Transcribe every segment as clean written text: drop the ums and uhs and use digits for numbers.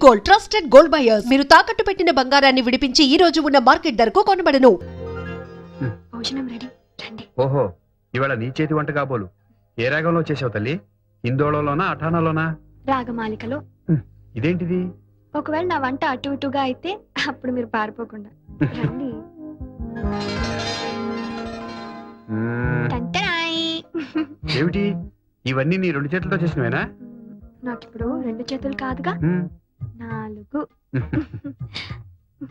Gold, trusted gold buyers. మీరు తాకట్టు పెట్టిన బంగారాన్ని విడిపించి ఈ రోజు ఉన్న మార్కెట్ ధరకు కొనబడను. భోజనం రెడీ, రండి. ఓహో, ఇవాళ నీ చేతి వంట కాబోలు. ఏ రాగంలో చేసావు తల్లి? హిందోళలోనా అఠానాలోనా? రాగమాలికలో. ఇదేంటిది? ఒకవేళ నా వంట అటు ఇటుగా అయితే అప్పుడు మీరు పారిపోకుండా రండి. టంటరాయ్. ఏమిటి ఇవన్నీ నీ రెండు చేతులతో చేసినవేనా? నాకిప్పుడు రెండు చేతులు కాదుగా, 4.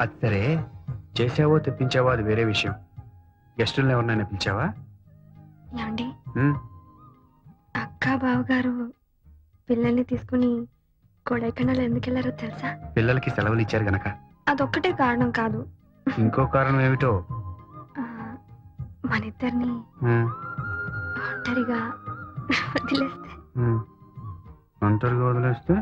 అది సరే, చేసావో తెప్పించావో అది వేరే విషయం. గెస్టులను ఎవరినైనా పిలిచావా? ఏమండి, అక్క బావగారు పిల్లల్ని తీసుకుని కొడైకెనాల్ ఎందుకు వెళ్ళారో తెలుసా? పిల్లలకి సెలవులు ఇచ్చారు గనక. అదొక్కటే కారణం కాదు, ఇంకో కారణం ఏమిటో? మన ఇద్దరిని ఒంటరిగా వదిలేస్తే. ఒంటరిగా వదిలేస్తే?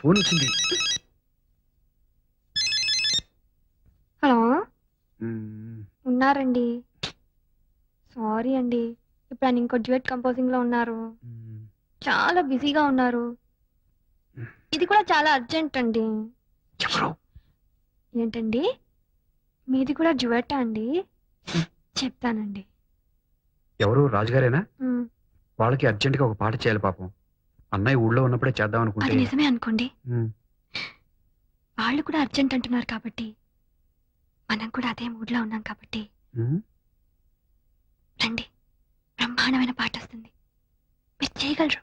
ఫోన్ వచ్చింది. హలో, ఉన్నారండి? సారీ అండి, ఇప్పుడు ఆయన ఇంకో డ్యూయట్ కంపోజింగ్ లో ఉన్నారు, చాలా బిజీగా ఉన్నారు. ఇది కూడా చాలా అర్జెంట్ అండి. ఏంటండి, మీది కూడా డ్యూయట్ అండి? చెప్తానండి. ఎవరు? రాజుగారేనా? వాళ్ళకి అర్జెంట్ గా ఒక పాట చేయాలి పాపం. అన్నయ్య ఊళ్ళో ఉన్నప్పుడే చేద్దాం అనుకుంటే. అది నిజమే అనుకోండి, వాళ్ళు కూడా అర్జెంట్ అంటున్నారు కాబట్టి మనం కూడా అదే మూడ్ లో ఉన్నాం కాబట్టి రండి, బ్రహ్మాండమైన పాట వస్తుంది, మీరు చేయగలరు.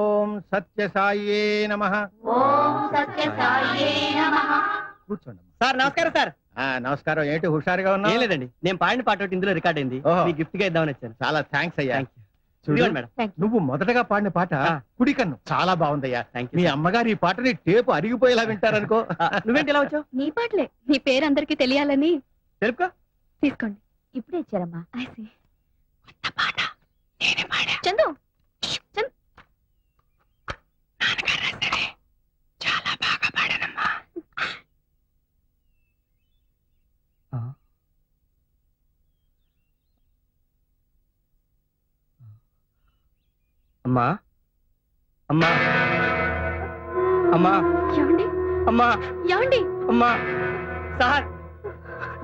ఓం సత్య సాయే నమః. ఓం సత్య సాయే నమః. కూర్చోండి. సార్ నమస్కారం. సార్ నమస్కారం. ఏంటి హుషారుగా ఉన్నా? ఏం లేదండి, నేను పాడిన పాట ఒకటి ఇందులో రికార్డ్ అయింది, మీకు గిఫ్ట్ గా ఇద్దామని వచ్చాను. చాలా థ్యాంక్స్ అయ్యా. చూడండి మేడం, నువ్వు మొదటగా పాడిన పాట కుడికన్ను చాలా బాగుందయ్యా. మీ అమ్మగారు ఈ పాటని టేపు అరిగిపోయేలా వింటారనుకో. నువ్వేంటి ఇలా వచ్చావు? నీ పాటలే, నీ పేరు అందరికి తెలియాలని. తెలుపుకో. తీసుకోండి, ఇప్పుడే ఇచ్చారమ్మా. చందు, చాలా బాగా పాడానమ్మా. అమ్మా అమ్మా అమ్మా ఏమండి? అమ్మా ఏమండి? అమ్మా. సార్,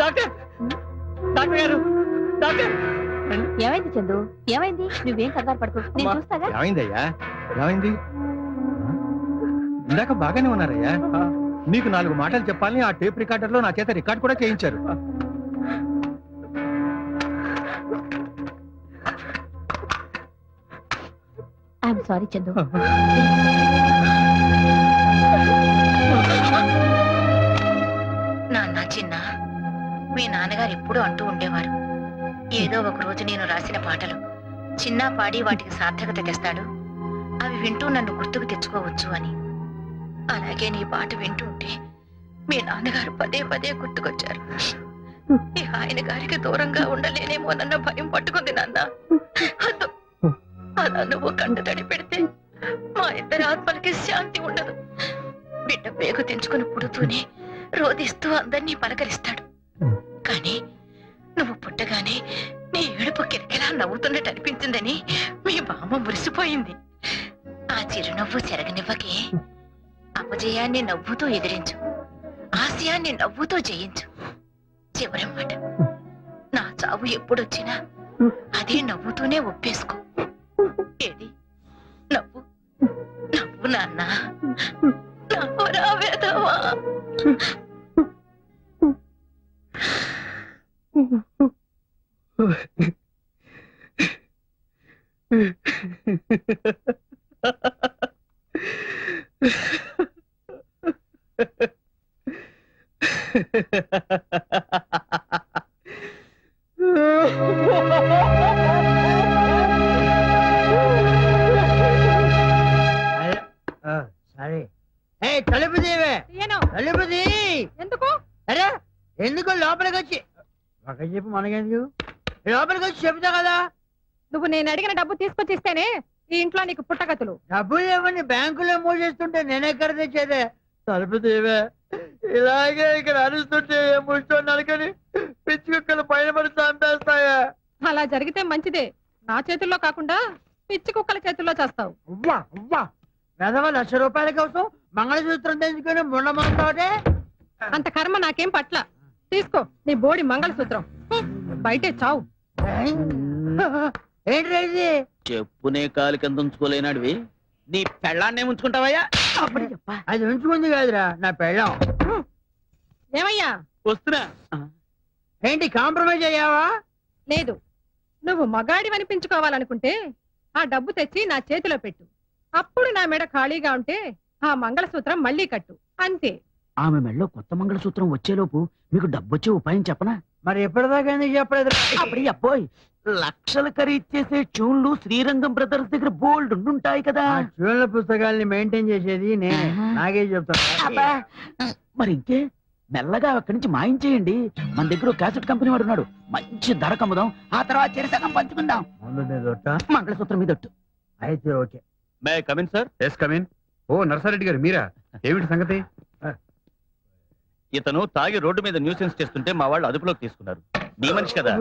డాక్టర్, డాక్టర్ గారు, డాక్టర్. ఏమైంది చందు? ఏమైంది? నువ్వేం కంగారు పడుకో, నేను చూస్తాగా. ఏమైందయ్యా? ఏమైంది? ఇందాక బాగానే ఉన్నారయ్యా. మీకు 4 మాటలు చెప్పాలని ఆ టేప్ రికార్డర్ లో నా చేత రికార్డ్ కూడా చేయించారు. I'm sorry Chandu. నాన్న, చిన్న, మీ నాన్నగారు ఎప్పుడూ అంటూ ఉండేవారు, ఏదో ఒక రోజు నేను రాసిన పాటలు చిన్న పాడి వాటికి సార్థకత తెస్తాడు, అవి వింటూ నన్ను గుర్తుకు తెచ్చుకోవచ్చు అని. అలాగే నీ పాట వింటూ ఉంటే మీ నాన్నగారు పదే పదే గుర్తుకొచ్చారు. ఆయన గారికి దూరంగా ఉండలేనేమోనన్న భయం పట్టుకుంది నాన్న. అలా నువ్వు కంట తడి పెడితే మా ఇద్దరి ఆత్మలకి శాంతి ఉండదు. బిడ్డ పేగు తెంచుకుని పుడుతూనే రోధిస్తూ అందరినీ పలకరిస్తాడు, కానీ నువ్వు పుట్టగానే నీ ఏడుపు కిరకిలా నవ్వుతున్నట్టు అనిపించిందని మీ బామ్మ మురిసిపోయింది. ఆ చిరునవ్వు చెరగనివ్వకే. అపజయాన్ని నవ్వుతూ ఎదిరించు, ఆశయాన్ని నవ్వుతూ జయించు. చివరి మాట, నా చావు ఎప్పుడొచ్చినా అదే నవ్వుతూనే ఒప్పేసుకో. ఏది? నవ్వు, నవ్వు నాన్న, నవ్వు రావేదవా. సరే, తలుపు తీవే. తలుపు తీ. ఎందుకు? అరే ఎందుకు? లోపలికి వచ్చి ఒక చెప్పు, మనకెందుకు? లోపలికి వచ్చి చెప్తా కదా. నువ్వు నేను అడిగిన డబ్బు తీసుకొచ్చి ఇస్తేనే ఈ ఇంట్లో నీకు పుట్టగతులు. డబ్బులు ఏమని బ్యాంకులో మోసేస్తుంటే నేనెక్కడ తెచ్చేదే? తలుపు తీవే. ఇలాగే ఇక్కడ అరుస్తుంటే ముష్టో నరకని పిచ్చి కుక్కలు పైన పడి చంపేస్తాయా? అలా జరిగితే మంచిదే. నా చేతుల్లో కాకుండా పిచ్చి కుక్కల చేతుల్లో చేస్తావు. అవ్వా అవ్వా వెధవ ₹1,00,000 కోసం మంగళసూత్రం తెంచుకొని ముండమంటే అంత కర్మ నాకేం పట్ల. తీసుకో నీ బోడి మంగళసూత్రం. బయటే చావు. ఏంటి ఇది? చెప్పునే కాలు కింద ఉంచుకోలేనాడివి నీ పెళ్ళాన్నే ఉంచుకుంటావయ్యా? అది ఉంచుకుంది కాదురా నా పెళ్ళం. ఏమయ్యా? వస్తున్నా. ఏంటి కాంప్రమైజ్ అయ్యావా? లేదు, నువ్వు మగాడి అనిపించుకోవాలనుకుంటే ఆ డబ్బు తెచ్చి నా చేతిలో పెట్టు. అప్పుడు నా మెడ ఖాళీగా ఉంటే ఆ మంగళసూత్రం మళ్ళీ కట్టు. అంతే. ఆమె మెళ్ళో కొత్త మంగళసూత్రం వచ్చేలోపు మీకు డబ్బొచ్చే ఉపాయం చెప్పనా? మరి ఎప్పటిదాకా ఎందుకు చెప్పలేదు? అప్పుడు అబ్బోయ్, లక్షలు ఖరీదు చేసే ట్యూన్లు శ్రీరంగం బ్రదర్స్ దగ్గర బోల్డ్ ఉంటాయి కదా. ఆ ట్యూన్ల పుస్తకాల్ని మెయింటైన్ చేసేది నేనే. నాకే చెప్తాను. అబ్బా, మరి ఇంకే మెల్లగా అక్కడి నుంచి మాయించేయండి. మన దగ్గర ఒక క్యాసెట్ కంపెనీ వాడు ఉన్నాడు. మంచి ధర కమ్ముదాం, ఆ తర్వాత చెరిసగం పంచుకుందాం. ముందు మీద ఒట్ట? మంగళసూత్రం మీద ఒట్టు. అయితే okay. May come in sir? Yes come in. ఓ నర్సారెడ్డి గారు మీరా? ఏమిటి సంగతి? ఇతను తాగి రోడ్డు మీద న్యూసెన్స్ చేస్తుంటే మా వాళ్ళు అదుపులోకి తీసుకున్నారు. మీ మనిషి కదా,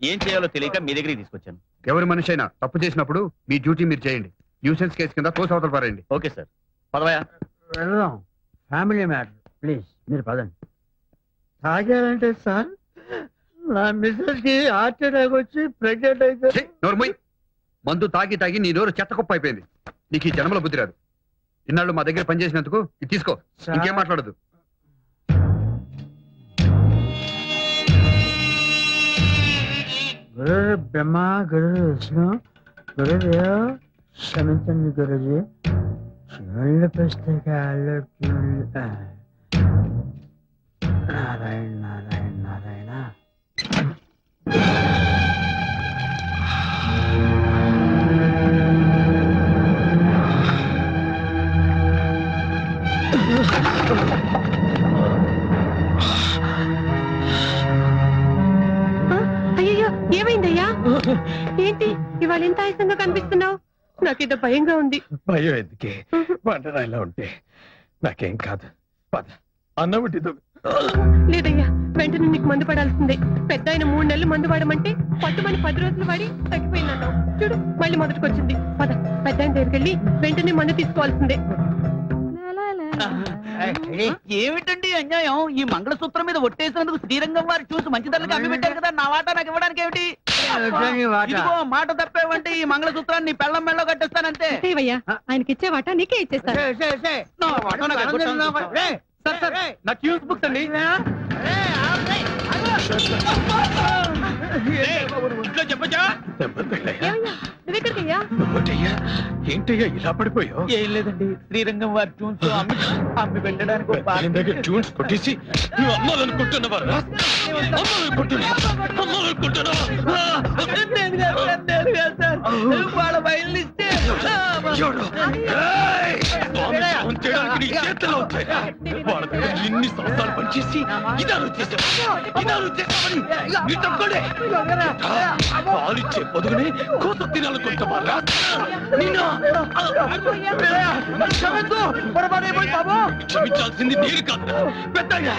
ఏం చేయాలో తెలియక మీ దగ్గరికి తీసుకొచ్చాను. ఎవరి మనిషి అయినా తప్పు చేసినప్పుడు మీ డ్యూటీ మీరు చేయండి. న్యూసెన్స్ కేసు కింద తోసవతలు పారేయండి. Okay sir, పదవయా. వెళ్దాం. Family matter. ప్లీజ్ మీరు పదండి. తాగారంటే సార్ నా మిస్సెస్ కి హార్ట్ అటాక్ వచ్చి ప్రెగ్నెంట్ అయితే ఛీ, నోరు మూయ్. మందు తాగి తాగి నీ నోరు చెత్త కుప్ప అయిపోయింది. నీకు ఈ జన్మలో బుద్ధి రాదు. ఇన్నాళ్ళు మా దగ్గర పనిచేసినందుకు ఇది తీసుకో. ఇంకేం మాట్లాడదు. గురు బ్రహ్మ గురు విష్ణు గురుదేవ్ క్షమించండి గురుజీ. చూళ్ళ పుస్తకాలు నారాయణ నారాయణ నారాయణ. అయ్యో, ఏమైందయ్యా? ఏంటి ఇవాళ ఎంత ఆయాసంగా కనిపిస్తున్నావు? నాకేదో భయంగా ఉంది. భయం ఎందుకే? వంటరాయిలా ఉంటే నాకేం కాదు. పద అన్నం వండిద్దు. లేదయ్యా, వెంటనే నీకు మందు పడాల్సిందే. పెద్ద ఆయన 3 నెలలు మందు వాడమంటే పట్టుమని 10 రోజులు వాడి తగ్గిపోయిందన్నావు. చూడు మళ్ళీ మొదటికొచ్చింది. పద పెద్ద ఆయన దగ్గరికి వెళ్ళి వెంటనే మందు తీసుకోవాల్సిందే. ఏమిటండి అన్యాయం? ఈ మంగళసూత్రం మీద ఒట్టేసినందుకు శ్రీరంగం వారు చూసి మంచి ధరలకు అమ్మి పెట్టారు కదా. నా వాటా నాకు ఇవ్వడానికి ఏమిటి? ఇదిగో మాట తప్పేవంటే ఈ మంగళసూత్రాన్ని పెళ్ళం మెళ్ళో కట్టేస్తానంతే. అయ్యా, ఆయనకి ఇచ్చే వాటా నీకే ఇచ్చేస్తాను. నా వాటా నాకు ఎగ్గొట్టాలని చూస్తాను. నా ట్యూన్స్ బుక్స్ అండి. ఇంట్లో చెప్పచ్చా? ఏమయ్యా, నువ్వెక్కడికయ్యా? ఏంటయ్యా ఇలా పడిపోయావు? ఏం లేదండి, శ్రీరంగం వారి ట్యూన్స్ అమ్మి పెట్టడానికి ఒక పాట. ట్యూన్స్ కొట్టేసి నువ్వు అమ్మాలనుకుంటున్నావా? వాళ్ళ బయలుస్తే ఎన్ని సంవత్సరాలు పనిచేసి ఇదాలు పాలిచ్చే పొదుగునే కోత తినాలనుకుంటావా? క్షమించాల్సింది నేను కాదు, పెద్దయ్యా.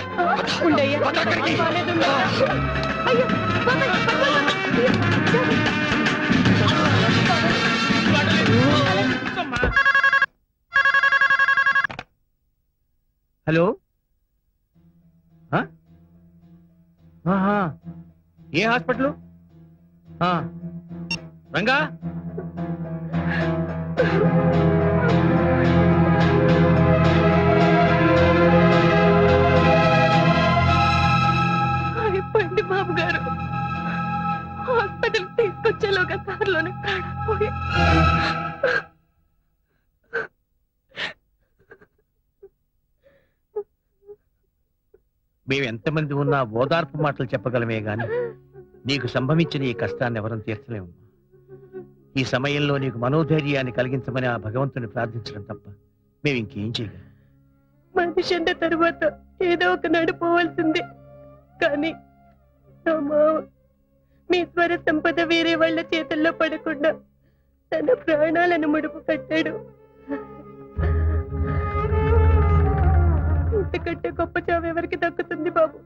హలో. ఏ హాస్పిటల్? రంగా అయిపోయింది బాబు గారు. హాస్పిటల్ తీసుకొచ్చేలోగా కారులోనే ప్రాణపోయి. మేము ఎంతమంది ఉన్నా ఓదార్పు మాటలు చెప్పగలమే గాని నీకు సంభవించిన ఈ కష్టాన్ని ఎవరం తీర్చలేము. ఈ సమయంలో నీకు మనోధైర్యాన్ని కలిగించమని ఆ భగవంతుని ప్రార్థించడం తప్ప మేము ఇంకేం చేయగలం? మనిషి అన్న తర్వాత ఏదో ఒక నడిపోవాల్సిందే. కానీ నా మావ మీ స్వర సంపద వేరే వాళ్ళ చేతుల్లో పడకుండా తన ప్రాణాలను ముడుపు కట్టాడు. కంటే గొప్ప చావు ఎవరికి దక్కుతుంది బాబు?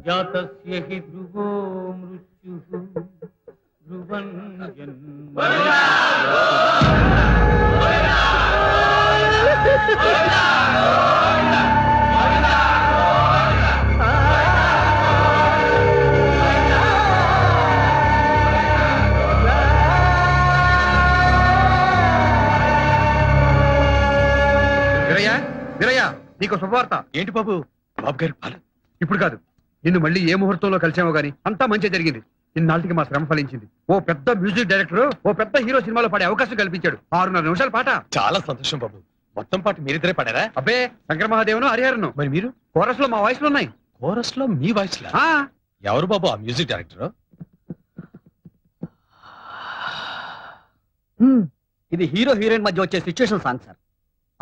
జాతస్య హి ధ్రువో మృత్యుః ధ్రువం జన్మ. వీరయ్య వీరయ్య నీకు శుభవార్త. ఏంటి బాబు? బాబు గారు పాలు. ఇప్పుడు కాదు, నిన్ను మళ్ళీ ఏ ముహూర్తంలో కలిసామో గానీ అంతా మంచి జరిగింది. ఇన్నాళ్ళకి మా శ్రమ ఫలించింది. ఓ పెద్ద మ్యూజిక్ డైరెక్టర్ ఓ పెద్ద హీరో సినిమాలో పాడే అవకాశం కల్పించాడు. 6:30 నిమిషాల పాట. చాలా సంతోషం బాబు. మొత్తం పాటు మీరిద్దరే పాడారా? అబ్బే, శంకర మహాదేవను హరిహరను. మరి మీరు కోరస్ లో మా వాయిస్లు ఉన్నాయి. కోరస్ లో మీ వాయిస్ లా? ఆ, ఎవరు బాబు ఆ మ్యూజిక్ డైరెక్టర్? ఇది హీరో హీరోయిన్ మధ్య వచ్చే సిచ్యువేషన్ సాంగ్ సార్.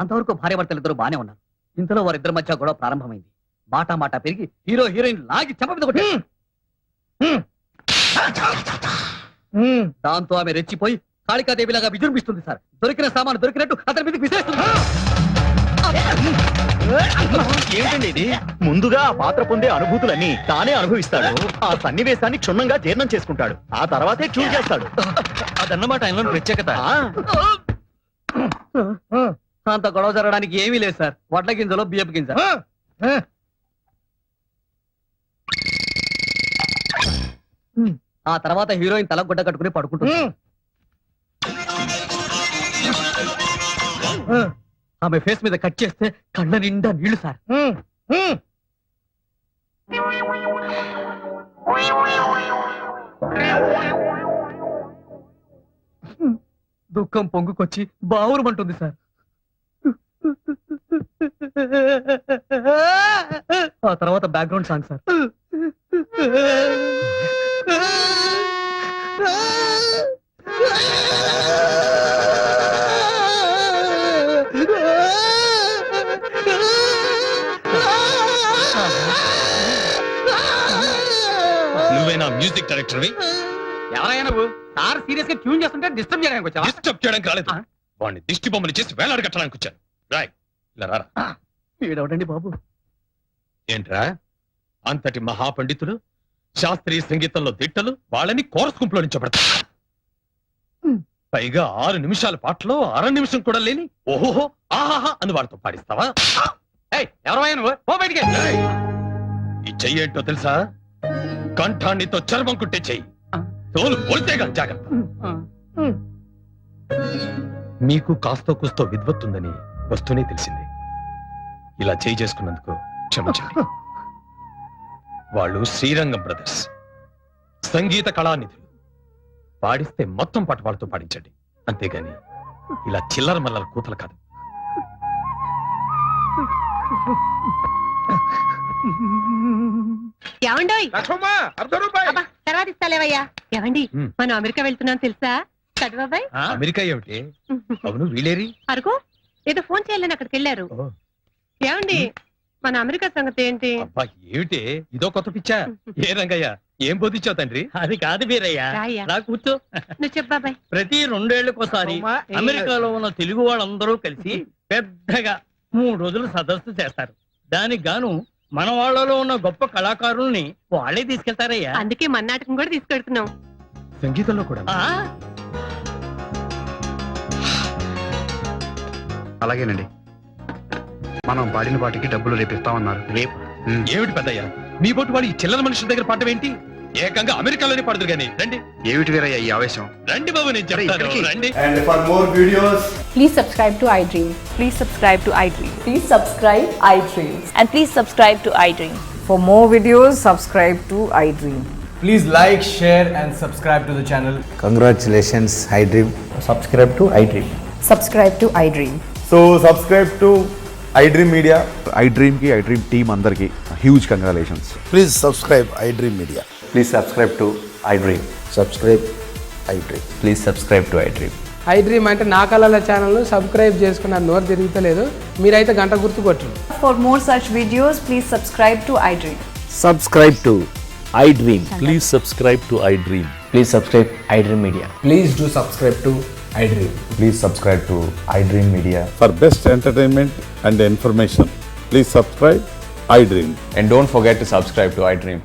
అంతవరకు భార్యాభర్తలు ఇద్దరు బానే ఉన్నారు. ఇంతలో వారిద్దరి మధ్య గొడవ ప్రారంభమైంది. మాట మాట పెరిగి హీరో హీరోయిన్ లాగి చెంప మీద కొట్టారు. దాంతో ఆమె రెచ్చిపోయి కాళికాదేవిలాగా విజృంభిస్తుంది సార్. దొరికిన సామాను దొరికినట్టు అతని మీదకి విసిరేస్తుంది. ఏంటండి ఇది? ముందుగా ఆ పాత్ర పొందే అనుభూతులన్నీ తానే అనుభవిస్తాడు. ఆ సన్నివేశాన్ని క్షుణ్ణంగా జీర్ణం చేసుకుంటాడు. ఆ తర్వాతే చూజ్ చేస్తాడు. అదన్నమాట ఆయనలో ప్రత్యేకత. అంత గొడవ జరగడానికి ఏమీ లేదు సార్. వడ్ల గింజలో బియ్యపు గింజ. ఆ తర్వాత హీరోయిన్ తల గుడ్డ కట్టుకుని పడుకుంటుంది. ఆమె ఫేస్ మీద కట్ చేస్తే కళ్ళ నిండా నీళ్లు సార్. దుఃఖం పొంగుకొచ్చి బావురమంటుంది సార్. ఆ తర్వాత బ్యాక్గ్రౌండ్ సాంగ్ సార్. నువ్వేనా మ్యూజిక్ డైరెక్టర్వి? ఎవరైనా నువ్వు సార్ సీరియస్ గా ట్యూన్ చేస్తుంటే డిస్టర్బ్ చేయడానికి వచ్చావా? డిస్టర్బ్ చేయడం కాలేదు, వాడిని దిష్టి బొమ్మలు చేసి వేలాడ కట్టడానికి వచ్చాను. రాయ్, ఇలా రారా. ఏడవడండి బాబు. ఏంట్రా, అంతటి మహాపండితులు, శాస్త్రీయ సంగీతంలో దిట్టలు, వాళ్ళని కోరస్ గుంపులో నుంచబడతారు. పైగా 6 నిమిషాల పాటలో 1/2 నిమిషం కూడా లేని ఓహోహో ఆహాహా అని వాడితో పాడిస్తావా? ఎవరైనా నువ్వు పో బయటికి. ఈ చెయ్యి ఏంటో తెలుసా? కంఠాన్నితో చర్మం కుట్టే చెయ్యి. తోలు పోల్తేగా జాగ్రత్త. మీకు కాస్తో కూస్తో విద్వత్తుందని వస్తూనే తెలిసింది. ఇలా చేయి చేసుకున్నందుకు క్షమించండి. వాళ్ళు శ్రీరంగం బ్రదర్స్, సంగీత కళానిధులు. పాడిస్తే మొత్తం పాట వాళ్ళతో పాడించండి, అంతేగాని ఇలా చిల్లర మల్లల కూతలు కాదు. ఏమండోయ్? ₹1 తర్వాత ఇస్తాలేవయ్యా. ఏమండి, హ్మ్. మనం అమెరికా వెళ్తున్నాం తెలుసా? చదువాబాయ్ అమెరికా ఏమిటి? అవును, వీలేరి అరుకు ఏదో ఫోన్ చేయాలని అక్కడికి వెళ్ళారు. ఏమండి, మన అమెరికా సంగతి ఏంటి? అబ్బా ఏమిటి ఇదో కొత్త పిచ్చా? ఏ రంగయ్య, ఏం బోధించావు తండ్రి? అది కాదు వీరయ్య, రాయ్యా. రా కూర్చో. నువ్వు చెప్పాబాయ్. ప్రతి 2 ఏళ్లకోసారి అమెరికాలో ఉన్న తెలుగు వాళ్ళందరూ కలిసి పెద్దగా 3 రోజులు సదస్సు చేస్తారు. దానికి గాను మన వాళ్ళలో ఉన్న గొప్ప కళాకారుల్ని వాళ్ళే తీసుకెళ్తారయ్యా. అందుకే మన నాటకం కూడా తీసుకెడుతున్నాం. సంగీతంలో కూడా ఆ, అలాగేనండి. మనం పాడిన పాటికి డబ్బులు రేపిస్తామన్నారు. రేపు ఏమిటి పెద్దయ్య, మీ బోటు వాడు ఈ చిల్లర మనుషుల దగ్గర పాడటం ఏంటి? ఏకంగా అమెరికాలోనే పాడదురు గాని. రండి ఏమిటి వీరయ్య ఈ ఆవేశం? రండి బాబు, నేను చెప్తాను. ఇక్కడికి. రండి. And for more videos, Please subscribe to iDream. Please subscribe to iDream. Please subscribe iDream. And please subscribe to iDream. For more videos, subscribe to iDream. please like, share and subscribe to the channel. Congratulations, iDream. Subscribe to iDream. Subscribe to iDream. So subscribe to iDream Media. iDream ki iDream team andarki huge congratulations. Please subscribe iDream Media. Please subscribe to iDream. Subscribe iDream. Please subscribe to iDream. iDream అంటే నా కళల channel subscribe చేసుకున్న నోరు తిరుగుతలేదు. మీరైతే గంట గుర్తు కొట్టండి. For more such videos, please subscribe to iDream. Subscribe to iDream. Please subscribe to iDream. Please subscribe iDream media. Please do subscribe to iDream. Please subscribe to iDream Media. For best entertainment and information, please subscribe iDream. And don't forget to subscribe to iDream.